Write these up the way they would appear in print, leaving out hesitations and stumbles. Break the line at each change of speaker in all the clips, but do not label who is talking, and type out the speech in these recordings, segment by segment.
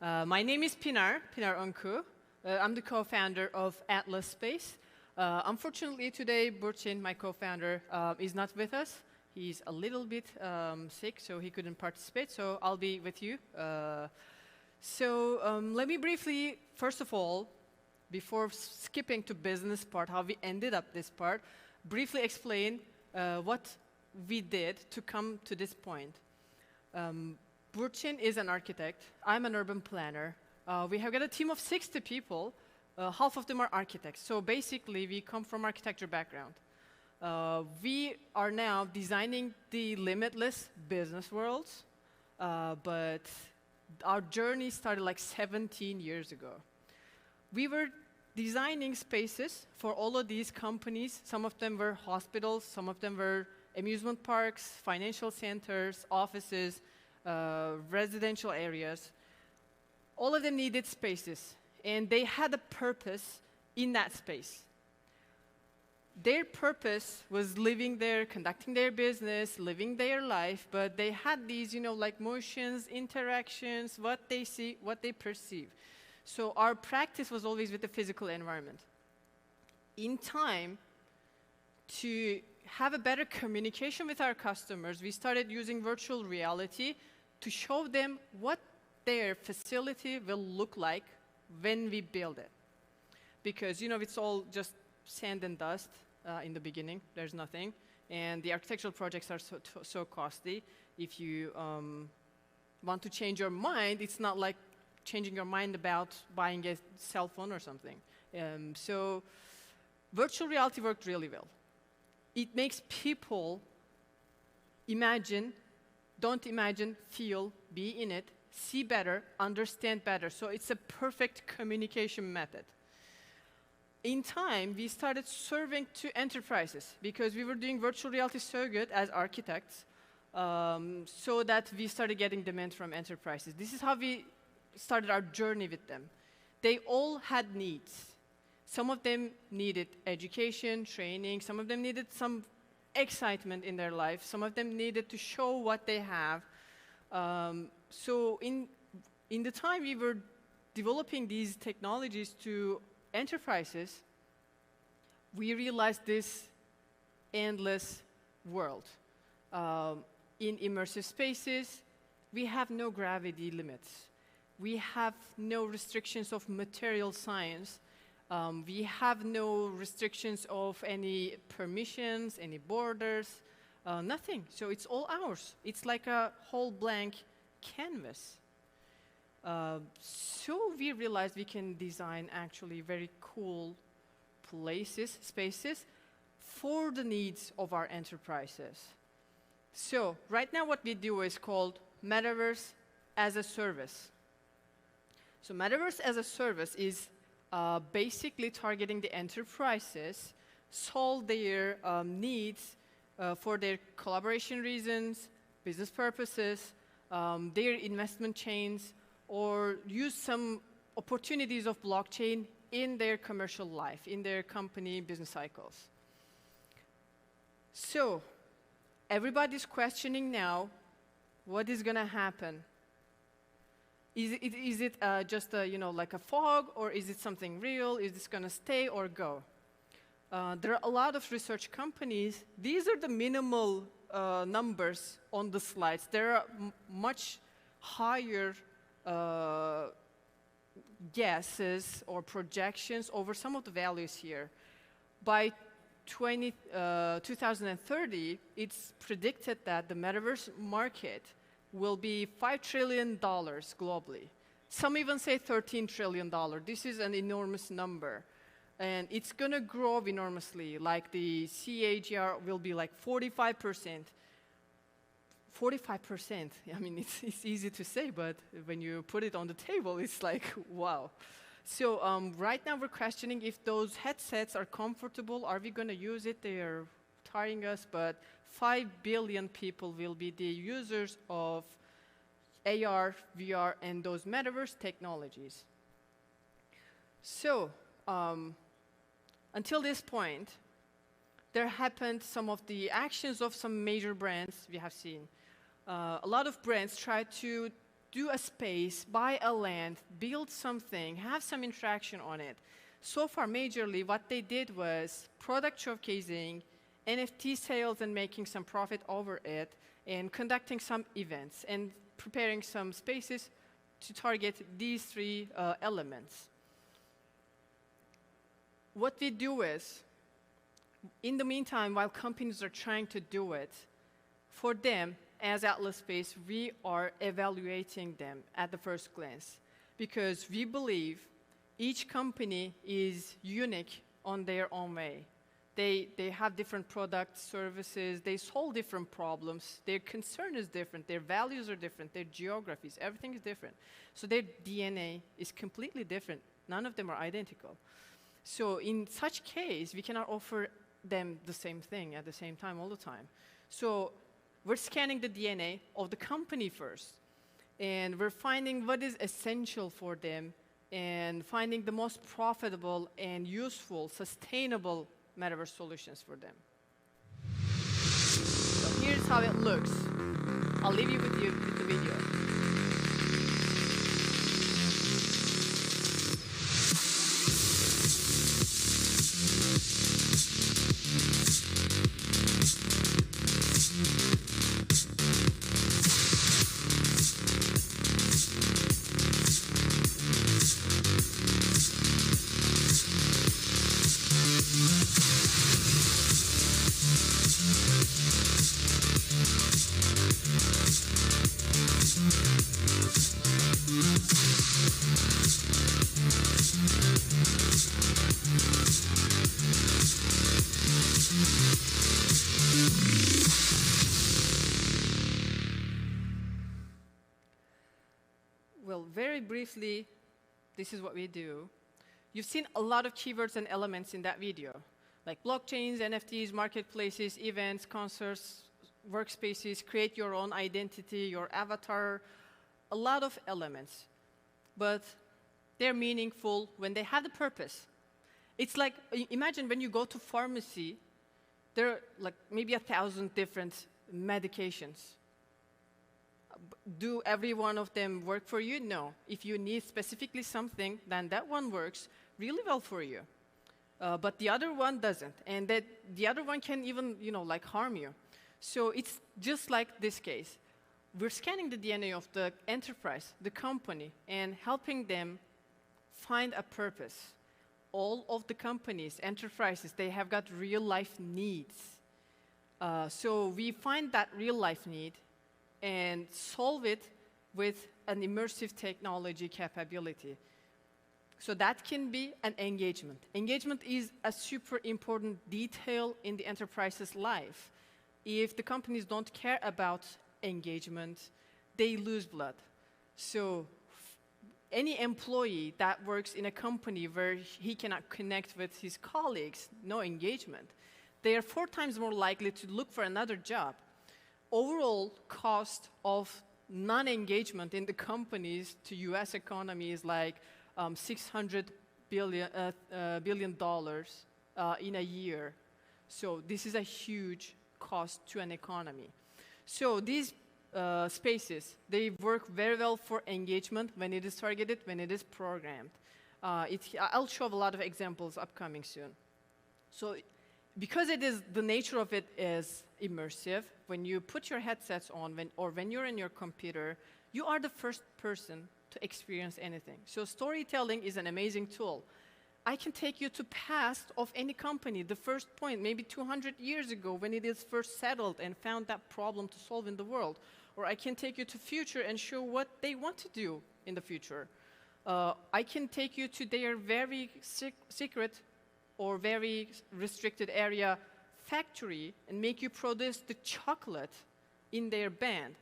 My name is Pinar Oncu. I'm the co-founder of Atlas Space. Unfortunately, today, Burçin, my co-founder, is not with us. He's a little bit sick, so he couldn't participate, so I'll be with you. Let me briefly, first of all, before skipping to business part, how we ended up this part, briefly explain what we did to come to this point. Burçin is an architect. I'm an urban planner. We have got a team of 60 people. Half of them are architects. So basically, we come from architecture background. We are now designing the limitless business worlds, but our journey started like 17 years ago. We were designing spaces for all of these companies. Some of them were hospitals, some of them were amusement parks, financial centers, offices, residential areas. All of them needed spaces, and they had a purpose in that space. Their purpose was living there, conducting their business, living their life, but they had these, like motions, interactions, what they see, what they perceive. So our practice was always with the physical environment. In time, to have a better communication with our customers, we started using virtual reality to show them what their facility will look like when we build it. Because, it's all just sand and dust in the beginning. There's nothing. And the architectural projects are so costly. If you want to change your mind, it's not like changing your mind about buying a cell phone or something. So virtual reality worked really well. It makes people imagine, don't imagine, feel, be in it, see better, understand better. So it's a perfect communication method. In time, we started serving to enterprises because we were doing virtual reality so good as architects, so that we started getting demand from enterprises. This is how we started our journey with them. They all had needs. Some of them needed education, training. Some of them needed some excitement in their life. Some of them needed to show what they have. So in the time we were developing these technologies to enterprises, we realized this endless world. In immersive spaces, we have no gravity limits. We have no restrictions of material science. We have no restrictions of any permissions, any borders, nothing. So it's all ours. It's like a whole blank canvas. So we realized we can design actually very cool places, spaces, for the needs of our enterprises. So right now what we do is called Metaverse as a Service. So Metaverse as a Service is basically targeting the enterprises, solve their needs for their collaboration reasons, business purposes, their investment chains, or use some opportunities of blockchain in their commercial life, in their company business cycles. So everybody's questioning now, what is going to happen? Is it just like a fog, or is it something real? Is this going to stay or go? There are a lot of research companies. These are the minimal numbers on the slides. There are much higher guesses or projections over some of the values here. By 2030, it's predicted that the metaverse market will be $5 trillion globally. Some even say $13 trillion. This is an enormous number. And it's going to grow enormously. Like the CAGR will be like 45%. 45%. I mean, it's easy to say, but when you put it on the table, it's like, wow. So right now we're questioning if those headsets are comfortable. Are we going to use it? They are tiring us, but 5 billion people will be the users of AR, VR, and those metaverse technologies. So until this point, there happened some of the actions of some major brands we have seen. A lot of brands try to do a space, buy a land, build something, have some interaction on it. So far, majorly, what they did was product showcasing, NFT sales and making some profit over it, and conducting some events, and preparing some spaces to target these three elements. What we do is, in the meantime, while companies are trying to do it, for them, as Atlas Space, we are evaluating them at the first glance, because we believe each company is unique on their own way. They have different products, services, they solve different problems, their concern is different, their values are different, their geographies, everything is different. So their DNA is completely different. None of them are identical. So in such case, we cannot offer them the same thing at the same time all the time. So we're scanning the DNA of the company first, and we're finding what is essential for them and finding the most profitable and useful, sustainable metaverse solutions for them. So here's how it looks. I'll leave you with the video. Well, very briefly, this is what we do. You've seen a lot of keywords and elements in that video, like blockchains, NFTs, marketplaces, events, concerts, workspaces, create your own identity, your avatar, a lot of elements. But they're meaningful when they have the purpose. It's like, imagine when you go to pharmacy, there are like maybe 1,000 different medications. Do every one of them work for you? No. If you need specifically something, then that one works really well for you. But the other one doesn't. And that the other one can even, like harm you. So it's just like this case. We're scanning the DNA of the enterprise, the company, and helping them find a purpose. All of the companies, enterprises, they have got real-life needs. So we find that real-life need and solve it with an immersive technology capability. So that can be an engagement. Engagement is a super important detail in the enterprise's life. If the companies don't care about engagement, they lose blood. So any employee that works in a company where he cannot connect with his colleagues, no engagement, they are 4 times more likely to look for another job. Overall cost of non-engagement in the companies to US economy is like $600 billion in a year. So this is a huge cost to an economy. So these spaces, they work very well for engagement when it is targeted, when it is programmed. I'll show a lot of examples upcoming soon. So because the nature of it is immersive, when you put your headsets on or when you're in your computer, you are the first person to experience anything. So storytelling is an amazing tool. I can take you to past of any company, the first point, maybe 200 years ago when it is first settled and found that problem to solve in the world. Or I can take you to future and show what they want to do in the future. I can take you to their very secret or very restricted area factory and make you produce the chocolate in their band.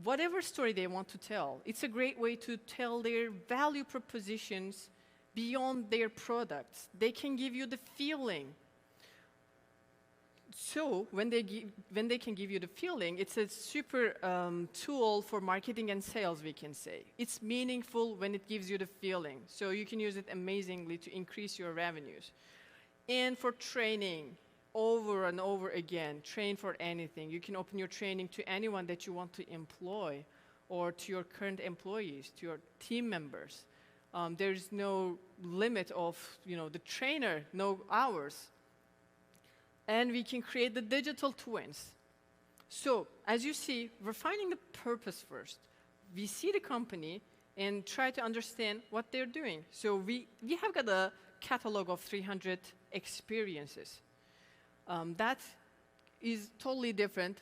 Whatever story they want to tell, it's a great way to tell their value propositions beyond their products. They can give you the feeling. So when they can give you the feeling, it's a super tool for marketing and sales, we can say. It's meaningful when it gives you the feeling. So you can use it amazingly to increase your revenues. And for training, over and over again, train for anything. You can open your training to anyone that you want to employ. or to your current employees, to your team members. There's no limit of, the trainer, no hours. And we can create the digital twins. So, as you see, we're finding the purpose first. We see the company and try to understand what they're doing. So we have got a catalog of 300 experiences. That is totally different.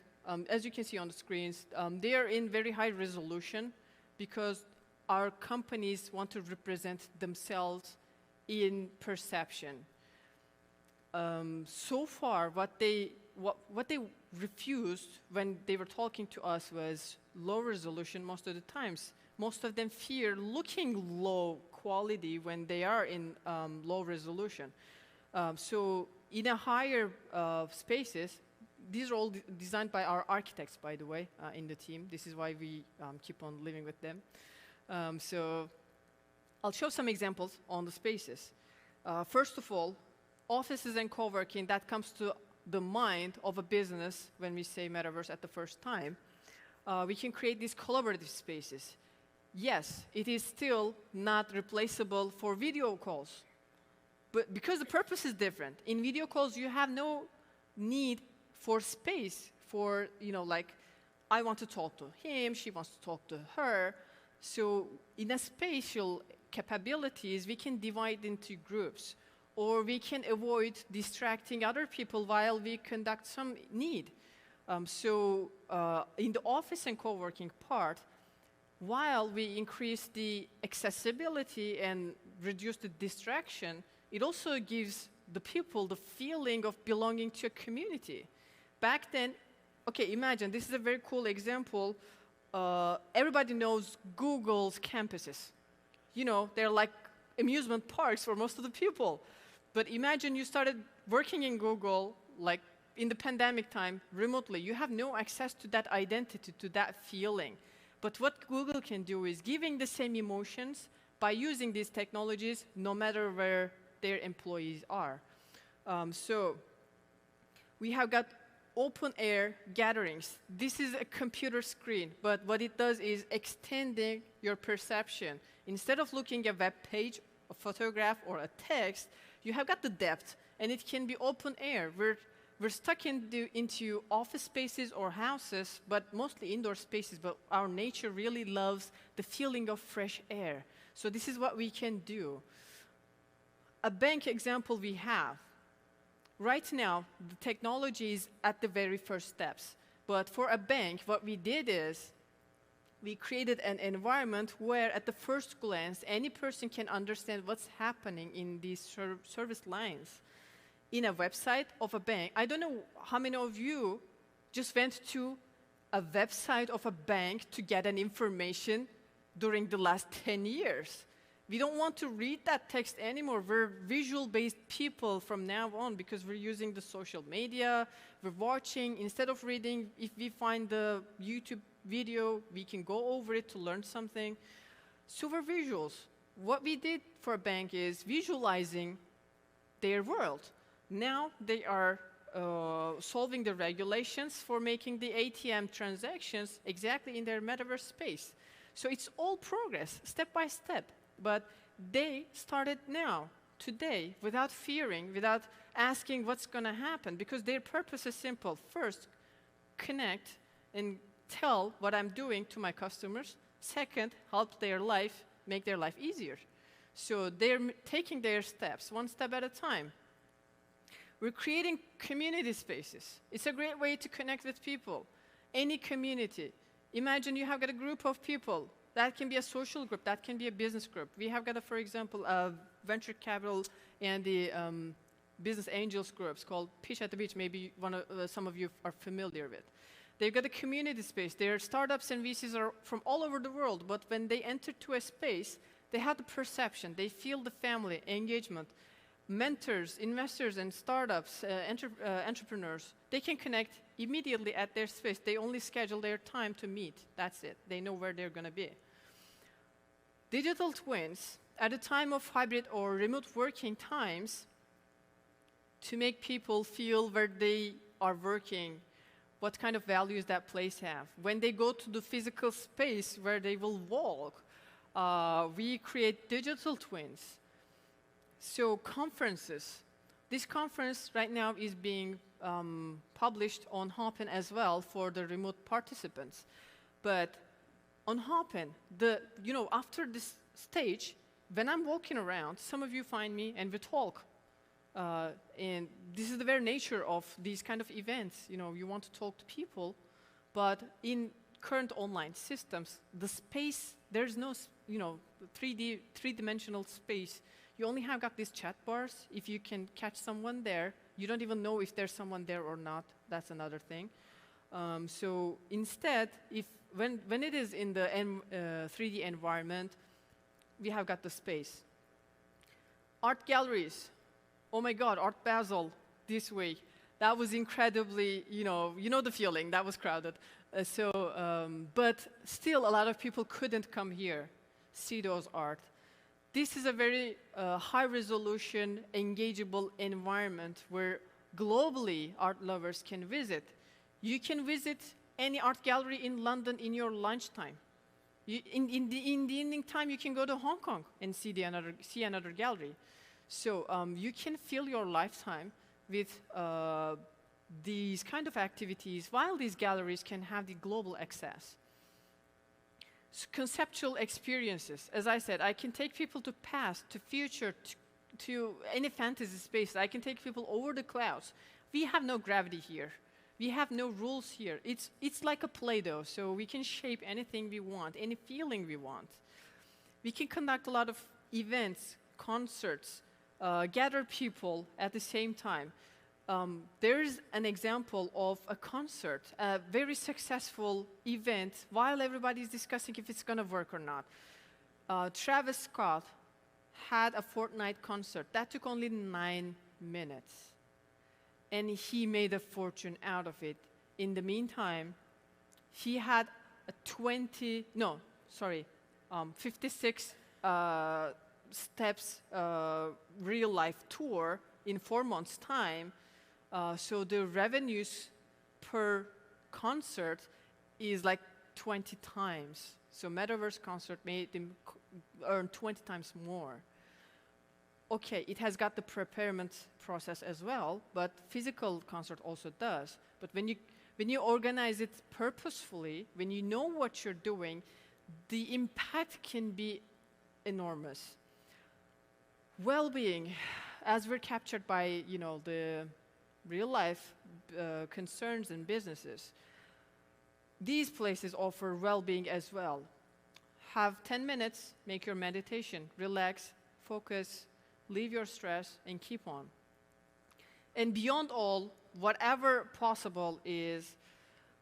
As you can see on the screens, they are in very high resolution because our companies want to represent themselves in perception. So far, what they refused when they were talking to us was low resolution most of the times. Most of them fear looking low quality when they are in low resolution. So in a higher spaces, these are all designed by our architects, by the way, in the team. This is why we keep on living with them. So I'll show some examples on the spaces. First of all, offices and co-working, that comes to the mind of a business when we say metaverse at the first time. We can create these collaborative spaces. Yes, it is still not replaceable for video calls, but because the purpose is different. In video calls, you have no need for space for, like, I want to talk to him, she wants to talk to her. So in a spatial capabilities, we can divide into groups, or we can avoid distracting other people while we conduct some need. So in the office and co-working part, while we increase the accessibility and reduce the distraction, it also gives the people the feeling of belonging to a community. Back then, okay, imagine, this is a very cool example. Everybody knows Google's campuses. They're like amusement parks for most of the people. But imagine you started working in Google, like in the pandemic time, remotely. You have no access to that identity, to that feeling. But what Google can do is giving the same emotions by using these technologies, no matter where their employees are. So we have got open air gatherings. This is a computer screen, but what it does is extending your perception. Instead of looking at a web page, a photograph, or a text, you have got the depth, and it can be open air. We're stuck into office spaces or houses, but mostly indoor spaces, but our nature really loves the feeling of fresh air. So this is what we can do. A bank example we have. Right now, the technology is at the very first steps. But for a bank, what we did is we created an environment where, at the first glance, any person can understand what's happening in these service lines. In a website of a bank, I don't know how many of you just went to a website of a bank to get an information during the last 10 years. We don't want to read that text anymore. We're visual-based people from now on because we're using the social media, we're watching. Instead of reading, if we find the YouTube video, we can go over it to learn something. So we're visuals. What we did for a bank is visualizing their world. Now they are solving the regulations for making the ATM transactions exactly in their metaverse space. So it's all progress, step by step. But they started now, today, without fearing, without asking what's going to happen, because their purpose is simple. First, connect and tell what I'm doing to my customers. Second, help their life, make their life easier. So they're taking their steps, one step at a time. We're creating community spaces. It's a great way to connect with people. Any community. Imagine you have got a group of people. That can be a social group. That can be a business group. We have got, for example, a venture capital and the business angels groups called Pitch at the Beach. Maybe some of you are familiar with. They've got a community space. Their startups and VCs are from all over the world. But when they enter to a space, they have the perception. They feel the family, engagement. Mentors, investors, and startups, entrepreneurs, they can connect immediately at their space. They only schedule their time to meet. That's it. They know where they're going to be. Digital twins, at a time of hybrid or remote working times, to make people feel where they are working, what kind of values that place have. When they go to the physical space where they will walk, we create digital twins. So conferences. This conference right now is being published on Hopin as well for the remote participants. But on Hopin, after this stage, when I'm walking around, some of you find me and we talk. And this is the very nature of these kind of events. You want to talk to people, but in current online systems, the space, there's no, three-dimensional space. You only have got these chat bars. If you can catch someone there, you don't even know if there's someone there or not. That's another thing. So instead, when it is in the 3D environment, we have got the space. Art galleries. Oh my God, Art Basel this way. That was incredibly, you know the feeling, that was crowded. But still a lot of people couldn't come here, see those art. This is a very high resolution, engageable environment where globally art lovers can visit. You can visit any art gallery in London in your lunchtime. In the evening time, you can go to Hong Kong and see another gallery. So you can fill your lifetime with these kind of activities while these galleries can have the global access. So conceptual experiences. As I said, I can take people to past, to future, to any fantasy space. I can take people over the clouds. We have no gravity here. We have no rules here. It's like a Play-Doh, so we can shape anything we want, any feeling we want. We can conduct a lot of events, concerts, gather people at the same time. There's an example of a concert, a very successful event, while everybody's discussing if it's going to work or not. Travis Scott had a Fortnite concert. That took only 9 minutes. And he made a fortune out of it. In the meantime, he had a 56 steps real-life tour in 4 months' time. So the revenues per concert is like 20 times. So Metaverse concert made them earn 20 times more. Okay, it has got the preparement process as well, but physical concert also does. But when you organize it purposefully, when you know what you're doing, the impact can be enormous. Well-being, as we're captured by the real-life concerns and businesses, these places offer well-being as well. Have 10 minutes, make your meditation, relax, focus, leave your stress, and keep on. And beyond all, whatever possible is,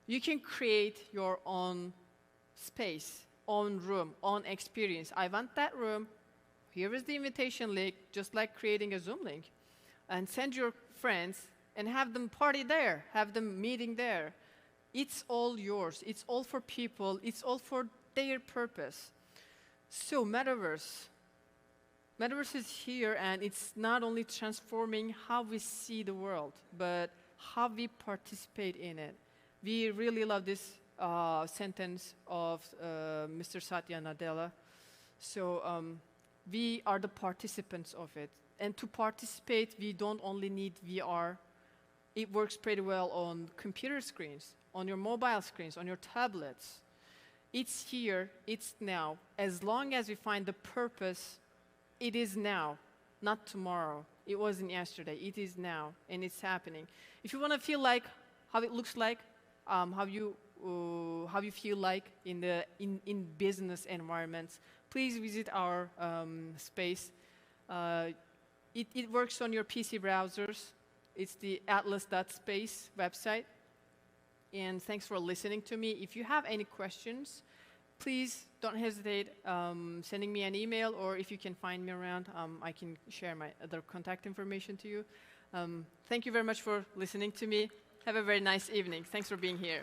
you can create your own space, own room, own experience. I want that room. Here is the invitation link, just like creating a Zoom link. And send your friends and have them party there, have them meeting there. It's all yours. It's all for people. It's all for their purpose. So Metaverse. Metaverse is here, and it's not only transforming how we see the world, but how we participate in it. We really love this sentence of Mr. Satya Nadella. So we are the participants of it. And to participate, we don't only need VR. It works pretty well on computer screens, on your mobile screens, on your tablets. It's here, it's now. As long as we find the purpose, it is now, not tomorrow. It wasn't yesterday, it is now, and it's happening. If you want to feel like how it looks like, how you feel like in business environments, please visit our space. It works on your PC browsers. It's the atlas.space website. And thanks for listening to me. If you have any questions, please don't hesitate sending me an email, or if you can find me around, I can share my other contact information to you. Thank you very much for listening to me. Have a very nice evening. Thanks for being here.